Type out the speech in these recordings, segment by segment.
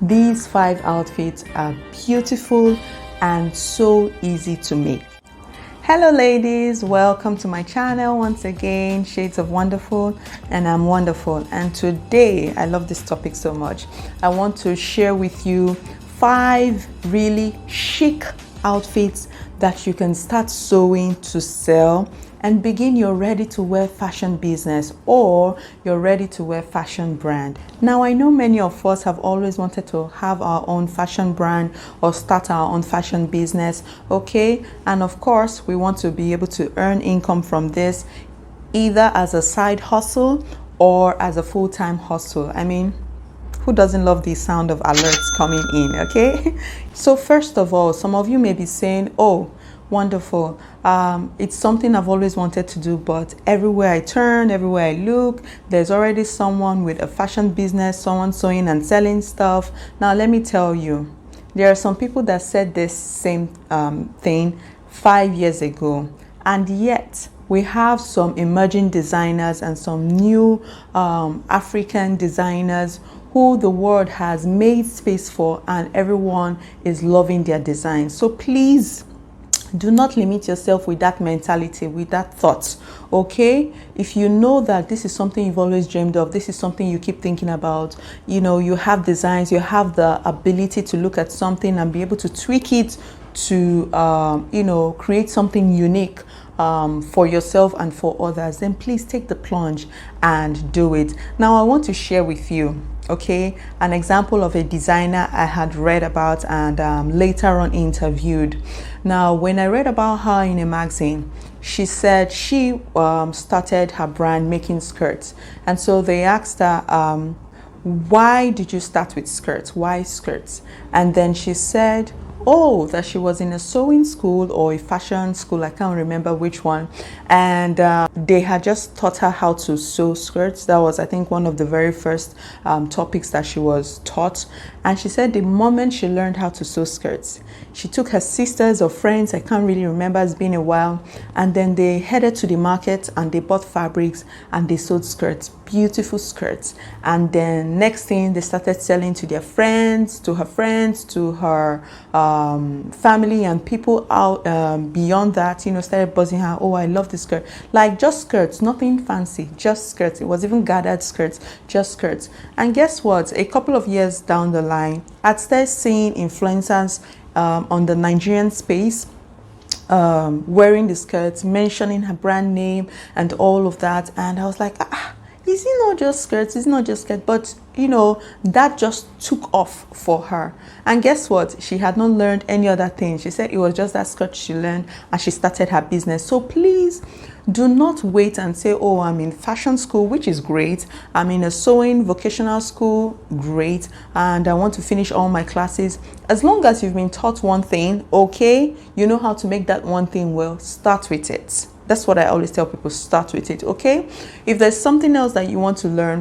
These 5 outfits are beautiful and so easy to make. Hello ladies, welcome to my channel once again, Shades of Wonderful, and I'm wonderful. And today, I love this topic so much. I want to share with you 5 really chic outfits that you can start sewing to sell and begin your ready-to-wear fashion business or your ready-to-wear fashion brand. Now, I know many of us have always wanted to have our own fashion brand or start our own fashion business, okay? And of course, we want to be able to earn income from this either as a side hustle or as a full-time hustle. I mean, who doesn't love the sound of alerts coming in, okay? So first of all, some of you may be saying, oh, wonderful, it's something I've always wanted to do, but everywhere I turn, everywhere I look, there's already someone with a fashion business, someone sewing and selling stuff. Now let me tell you, there are some people that said this same thing 5 years ago, and yet we have some emerging designers and some new African designers who the world has made space for, and everyone is loving their designs. So please, do not limit yourself with that mentality, with that thought, okay? If you know that this is something you've always dreamed of, this is something you keep thinking about, you know, you have designs, you have the ability to look at something and be able to tweak it to, you know, create something unique for yourself and for others, then please take the plunge and do it. Now, I want to share with you, okay, an example of a designer I had read about and later on interviewed. Now, when I read about her in a magazine, she said she started her brand making skirts. And so they asked her, why did you start with skirts? Why skirts? And then she said, oh, that she was in a sewing school or a fashion school, I can't remember which one, and they had just taught her how to sew skirts. That was, I think, one of the very first topics that she was taught. And she said the moment she learned how to sew skirts, she took her sisters or friends, I can't really remember, it's been a while, and then they headed to the market and they bought fabrics and they sewed skirts, beautiful skirts. And then next thing, they started selling to their friends, to her friends, to her family, and people out beyond that, you know, started buzzing her, oh, I love this skirt. Like, just skirts, nothing fancy, just skirts. It was even gathered skirts, just skirts. And guess what? A couple of years down the line, I'd started seeing influencers on the Nigerian space wearing the skirts, mentioning her brand name and all of that. And I was like, is it not just skirts? It's not just skirts, but you know, that just took off for her. And guess what? She had not learned any other thing. She said it was just that skirt she learned and she started her business. So please do not wait and say, oh, I'm in fashion school, which is great. I'm in a sewing vocational school, great. And I want to finish all my classes. As long as you've been taught one thing, okay, you know how to make that one thing well, start with it. That's what I always tell people, start with it, okay? If there's something else that you want to learn,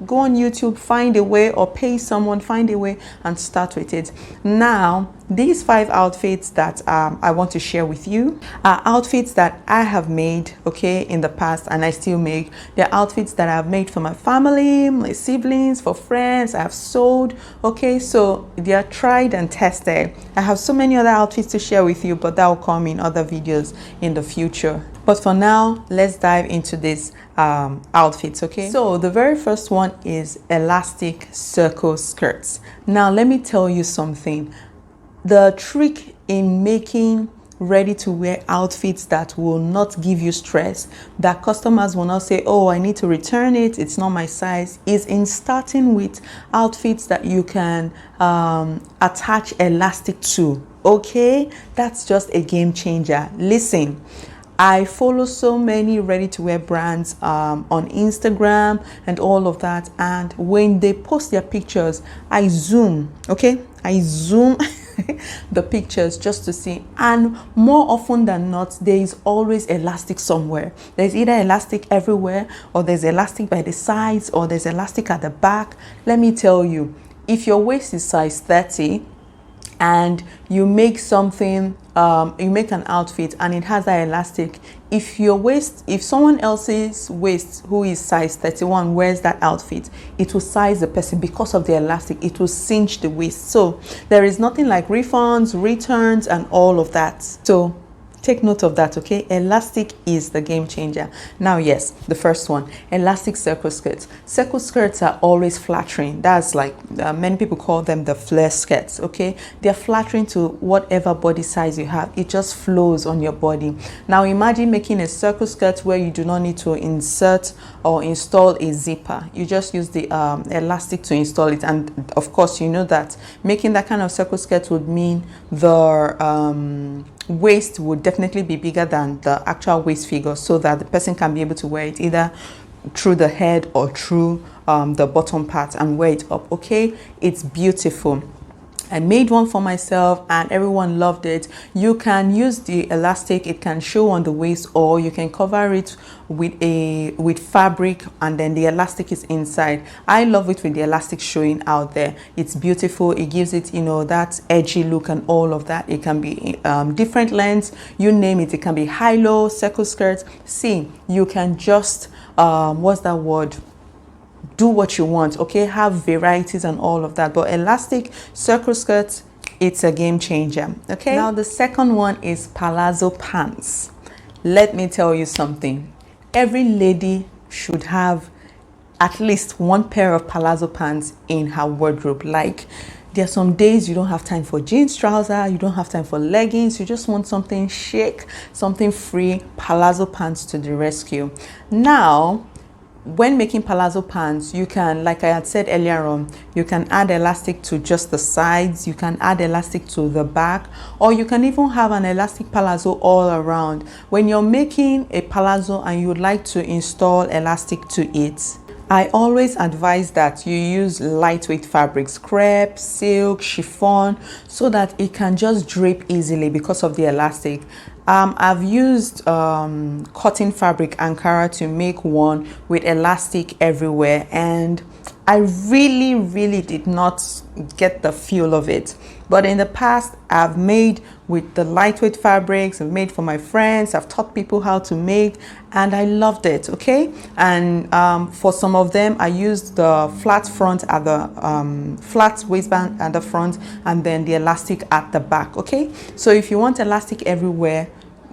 go on YouTube, find a way, or pay someone, find a way and start with it. Now, these 5 outfits that I want to share with you are outfits that I have made, okay, in the past, and I still make. They're outfits that I've made for my family, my siblings, for friends. I have sold, okay, so they are tried and tested. I have so many other outfits to share with you, but that will come in other videos in the future. But for now, let's dive into these outfits, okay? So the very first one is elastic circle skirts. Now, let me tell you something. The trick in making ready-to-wear outfits that will not give you stress, that customers will not say, oh, I need to return it, it's not my size, is in starting with outfits that you can attach elastic to, okay? That's just a game changer. Listen, I follow so many ready-to-wear brands on Instagram and all of that, and when they post their pictures, I zoom, okay? I zoom the pictures just to see, and more often than not, there is always elastic somewhere. There's either elastic everywhere, or there's elastic by the sides, or there's elastic at the back. Let me tell you, if your waist is size 30 and you make something you make an outfit and it has that elastic, if someone else's waist who is size 31 wears that outfit, it will size the person because of the elastic. It will cinch the waist. So there is nothing like refunds, returns, and all of that. So take note of that, okay? Elastic is the game changer. Now, yes, the first one, elastic circle skirts. Circle skirts are always flattering. That's like, many people call them the flare skirts, okay? They're flattering to whatever body size you have. It just flows on your body. Now, imagine making a circle skirt where you do not need to insert or install a zipper. You just use the elastic to install it. And of course, you know that making that kind of circle skirt would mean the waist would definitely be bigger than the actual waist figure, so that the person can be able to wear it either through the head or through the bottom part and wear it up. Okay, it's beautiful. I made one for myself and everyone loved it. You can use the elastic, it can show on the waist, or you can cover it with fabric and then the elastic is inside. I love it with the elastic showing out there. It's beautiful. It gives it, you know, that edgy look and all of that. It can be different lengths, you name it. It can be high-low, circle skirts. See, you can just what's that word, do what you want, okay? Have varieties and all of that. But elastic circle skirts, it's a game changer, okay? Now the second one is Palazzo Pants. Let me tell you something. Every lady should have at least one pair of Palazzo pants in her wardrobe. Like, there are some days you don't have time for jeans trouser, you don't have time for leggings, you just want something chic, something free. Palazzo pants to the rescue. Now, when making palazzo pants, you can, like I had said earlier on, you can add elastic to just the sides, you can add elastic to the back, or you can even have an elastic palazzo all around. When you're making a palazzo and you would like to install elastic to it, I always advise that you use lightweight fabrics, crepe, silk, chiffon, so that it can just drape easily because of the elastic. I've used cotton fabric Ankara to make one with elastic everywhere, and I really did not get the feel of it. But in the past, I've made with the lightweight fabrics, I've made for my friends, I've taught people how to make, and I loved it, okay? And for some of them, I used the flat front at the flat waistband at the front, and then the elastic at the back, okay? So if you want elastic everywhere,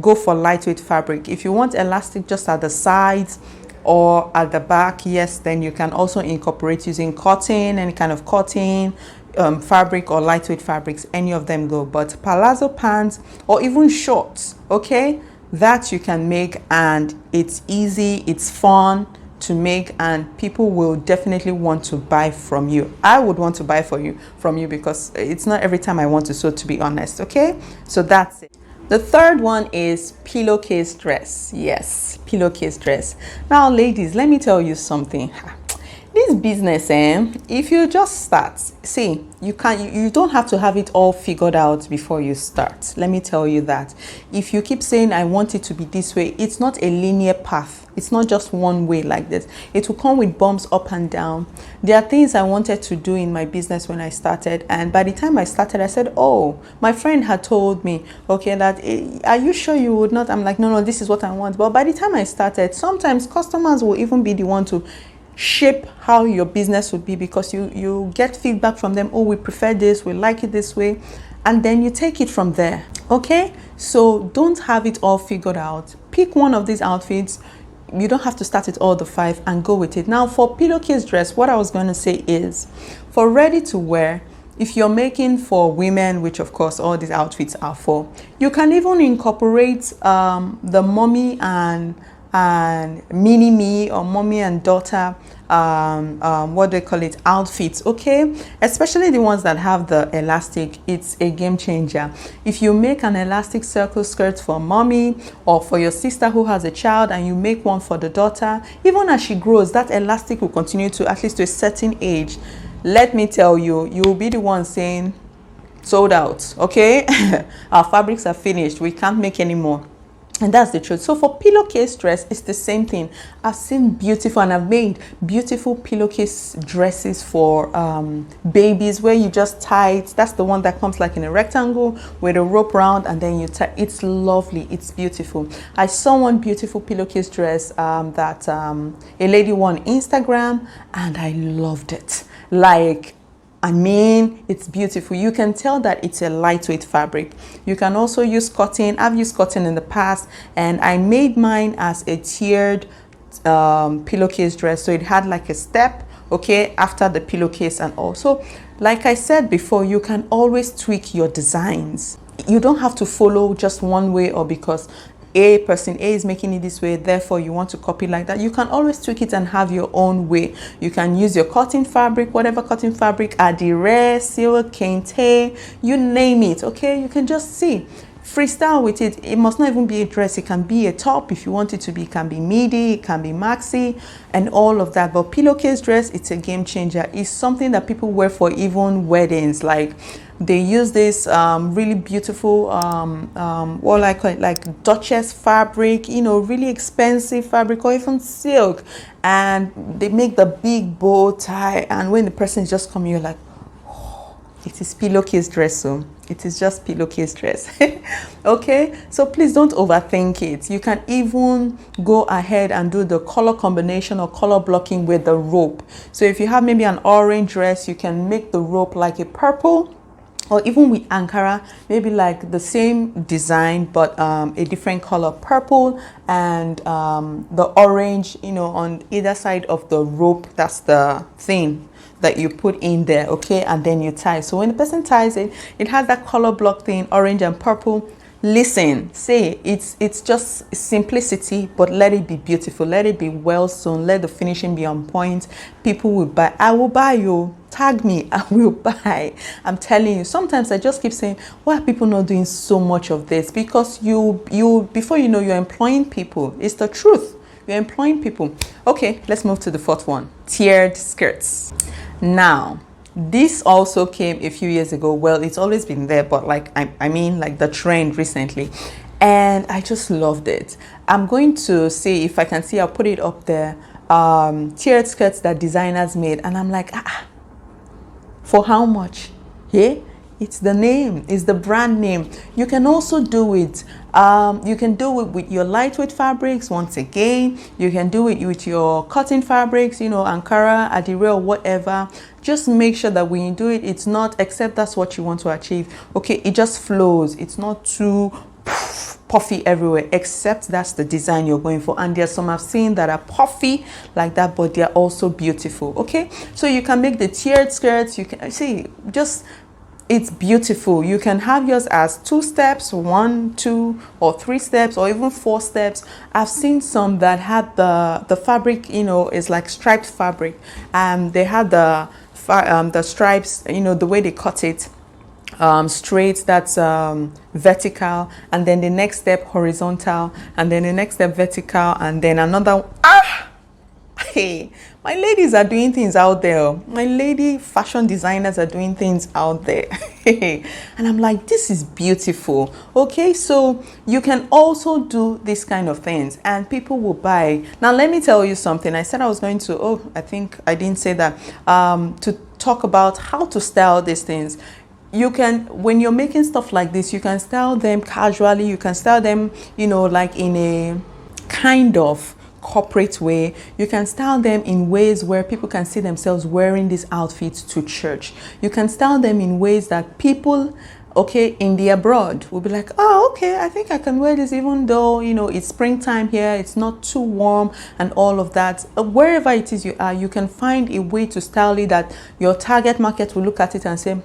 go for lightweight fabric. If you want elastic just at the sides or at the back, yes, then you can also incorporate using cotton, any kind of cotton fabric or lightweight fabrics, any of them go. But palazzo pants or even shorts, okay, that you can make, and it's easy, it's fun to make, and people will definitely want to buy from you. I would want to buy from you because it's not every time I want to sew, to be honest, okay? So that's it. The third one is pillowcase dress. Yes, pillowcase dress. Now, ladies, let me tell you something. This business, if you just start, see, you don't have to have it all figured out before you start. Let me tell you that. If you keep saying, I want it to be this way, it's not a linear path. It's not just one way like this. It will come with bumps up and down. There are things I wanted to do in my business when I started, and by the time I started, I said, oh, my friend had told me, okay, that, are you sure you would not? I'm like, no, this is what I want. But by the time I started, sometimes customers will even be the one to shape how your business would be, because you get feedback from them. Oh, we prefer this, we like it this way, and then you take it from there, okay? So don't have it all figured out. Pick one of these outfits. You don't have to start with all the 5 and go with it. Now, for pillowcase dress, what I was going to say is, for ready to wear, if you're making for women, which of course all these outfits are for, you can even incorporate the mommy and mini me, or mommy and daughter, what they call it, outfits, okay? Especially the ones that have the elastic. It's a game changer. If you make an elastic circle skirt for mommy, or for your sister who has a child, and you make one for the daughter, even as she grows, that elastic will continue to, at least to a certain age. Let me tell you, you will be the one saying, sold out, okay? Our fabrics are finished, we can't make any more. And that's the truth. So for pillowcase dress, it's the same thing. I've seen beautiful, and I've made beautiful pillowcase dresses for babies, where you just tie it. That's the one that comes like in a rectangle with a rope round, and then you tie. It's lovely. It's beautiful. I saw one beautiful pillowcase dress that a lady wore on Instagram, and I loved it. Like, I mean, it's beautiful. You can tell that it's a lightweight fabric. You can also use cotton. I've used cotton in the past, and I made mine as a tiered pillowcase dress. So it had like a step, okay, after the pillowcase. And also, like I said before, you can always tweak your designs. You don't have to follow just one way, or because person A is making it this way, therefore you want to copy like that. You can always tweak it and have your own way. You can use your cotton fabric, whatever cotton fabric, adire, silk, kente, you name it, okay? You can just see, freestyle with it. It must not even be a dress. It can be a top if you want it to be. It can be midi, it can be maxi, and all of that. But pillowcase dress, it's a game changer. It's something that people wear for even weddings. Like, they use this really beautiful what I call it, like Duchess fabric, you know, really expensive fabric, or even silk, and they make the big bow tie, and when the person is just coming, you're like, oh, it is pillowcase dress. So it is just pillowcase dress. Okay, so please don't overthink it. You can even go ahead and do the color combination or color blocking with the rope. So if you have maybe an orange dress, you can make the rope like a purple, or even with Ankara, maybe like the same design but a different color, purple and the orange, you know, on either side of the rope. That's the thing that you put in there, okay, and then you tie. So when the person ties it, it has that color block thing, orange and purple. Listen, say it's just simplicity, but let it be beautiful, let it be well sewn, let the finishing be on point. People will buy. I will buy. You tag me, I will buy. I'm telling you, sometimes I just keep saying, why are people not doing so much of this? Because you before you know, you're employing people. It's the truth. You're employing people. Okay, let's move to the fourth one, tiered skirts. Now, this also came a few years ago. Well, it's always been there, but like I mean like the trend recently, and I just loved it. I'm going to see if I can see, I'll put it up there. Tiered skirts that designers made, and I'm like, for how much? Yeah, it's the name, it's the brand name. You can also do it. You can do it with your lightweight fabrics. Once again, you can do it with your cotton fabrics, you know, Ankara, adire, or whatever. Just make sure that when you do it, it's not, except that's what you want to achieve. Okay, it just flows. It's not too puffy everywhere, except that's the design you're going for. And there's some I've seen that are puffy like that, but they're also beautiful. Okay, so you can make the tiered skirts. You can see, just, it's beautiful. You can have yours as 2 steps, 1, 2, or 3 steps, or even 4 steps. I've seen some that had the fabric, you know, is like striped fabric, and they had the stripes, you know, the way they cut it, straight, that's vertical, and then the next step horizontal, and then the next step vertical, and then another. Hey, my ladies are doing things out there. My lady fashion designers are doing things out there. And I'm like, this is beautiful. Okay, so you can also do this kind of things and people will buy. Now let me tell you something. I said I was going to, I think I didn't say that, to talk about how to style these things. You can, when you're making stuff like this, you can style them casually. You can style them, you know, like in a kind of corporate way. You can style them in ways where people can see themselves wearing these outfits to church. You can style them in ways that people, okay, in the abroad will be like, oh, okay, I think I can wear this, even though, you know, it's springtime here, it's not too warm and all of that. Wherever it is you are, you can find a way to style it that your target market will look at it and say,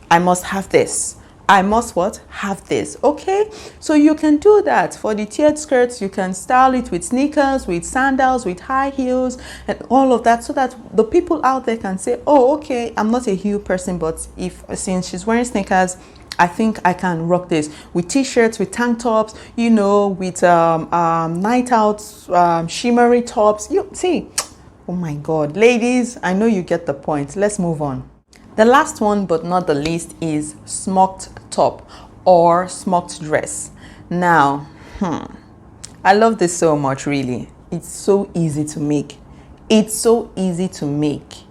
I must have this. I must what? Have this. Okay, so you can do that. For the tiered skirts, you can style it with sneakers, with sandals, with high heels, and all of that, so that the people out there can say, oh, okay, I'm not a heel person, but since she's wearing sneakers, I think I can rock this with t-shirts, with tank tops, you know, with night outs, shimmery tops. You see, oh my God, ladies, I know you get the point. Let's move on. The last one, but not the least, is smocked top or smocked dress. Now, I love this so much, really. It's so easy to make. It's so easy to make.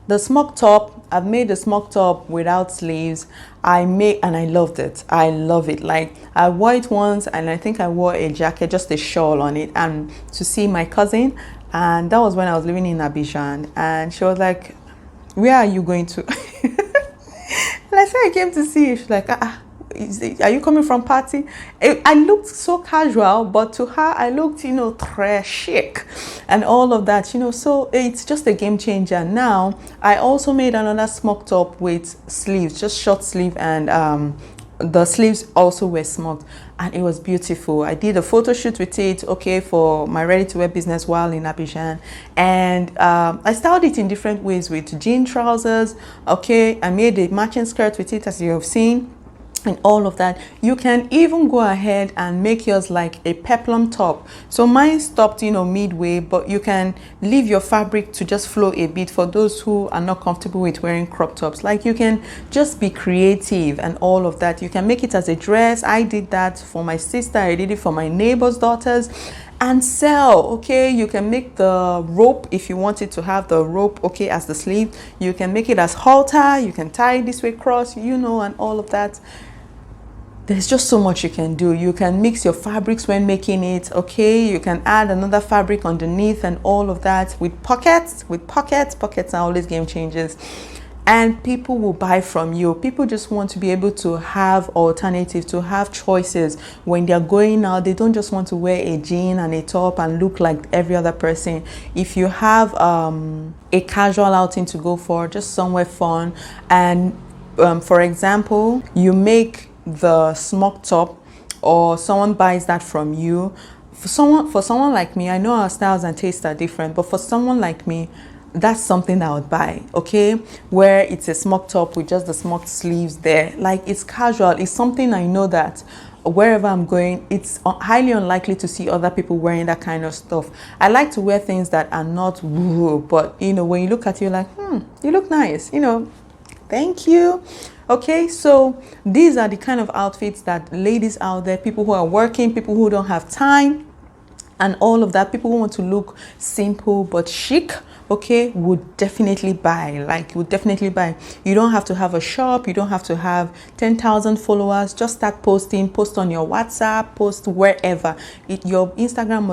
The smock top, I've made the smock top without sleeves. And I loved it. I love it. Like, I wore it once, and I think I wore a jacket, just a shawl on it, and to see my cousin. And that was when I was living in Abidjan. And she was like, "Where are you going to?" And I said, "I came to see you." She's like, "Are you coming from party?" I looked so casual, but to her, I looked, très chic and all of that, so it's just a game changer. Now, I also made another smock top with sleeves, just short sleeve, and the sleeves also were smoked, and it was beautiful. I did a photo shoot with it, okay, for my ready-to-wear business while in Abidjan, and I styled it in different ways with jean trousers, okay. I made a matching skirt with it, as you have seen, and all of that. You can even go ahead and make yours like a peplum top. So mine stopped, midway, but you can leave your fabric to just flow a bit for those who are not comfortable with wearing crop tops. Like, you can just be creative and all of that. You can make it as a dress. I did that for my sister. I did it for my neighbor's daughters, and sell. Okay, you can make the rope if you wanted to have the rope, okay, as the sleeve. You can make it as halter. You can tie it this way across, and all of that. There's just so much you can do. You can mix your fabrics when making it, okay. You can add another fabric underneath and all of that with pockets. Pockets are always game changers, and people will buy from you. People just want to be able to have alternatives, to have choices when they're going out. They don't just want to wear a jean and a top and look like every other person. If you have a casual outing to go for, just somewhere fun, and for example, you make the smock top, or someone buys that from you. For someone like me, I know our styles and tastes are different, but for someone like me, that's something I would buy, okay, where it's a smock top with just the smocked sleeves there. Like, it's casual. It's something I know that wherever I'm going, it's highly unlikely to see other people wearing that kind of stuff. I like to wear things that are not woo, but when you look at it, you're like, you look nice, thank you. Okay, so these are the kind of outfits that ladies out there, people who are working, people who don't have time, and all of that, people who want to look simple but chic, okay, would definitely buy. You don't have to have a shop. You don't have to have 10,000 followers. Just start posting. Post on your WhatsApp, post wherever. Your Instagram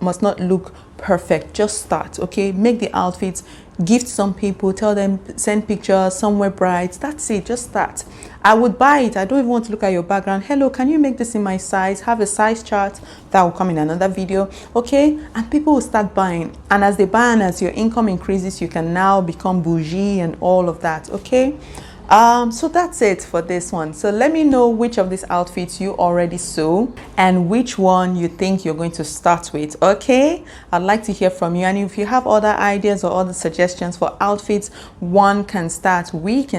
must not look perfect. Just start, okay. Make the outfits, gift some people, tell them, send pictures somewhere bright. That's it. Just start. I would buy it. I don't even want to look at your background. Hello, can you make this in my size? Have a size chart. That will come in another video, okay. And people will start buying, and as they buy and as your income increases, you can now become bougie and all of that, okay. So that's it for this one. So let me know which of these outfits you already sew and which one you think you're going to start with, okay. I'd like to hear from you, and if you have other ideas or other suggestions for outfits we can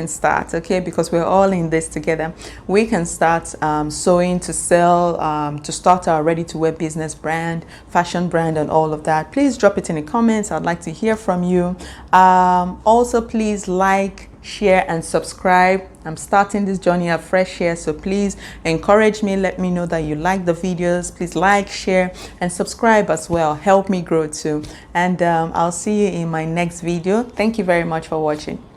start, okay, because we're all in this together. We can start sewing to sell, to start our ready-to-wear business brand, fashion brand, and all of that. Please drop it in the comments. I'd like to hear from you. Also, please like, share, and subscribe. I'm starting this journey afresh here, so please encourage me. Let me know that you like the videos. Please like, share, and subscribe as well. Help me grow too. And I'll see you in my next video. Thank you very much for watching.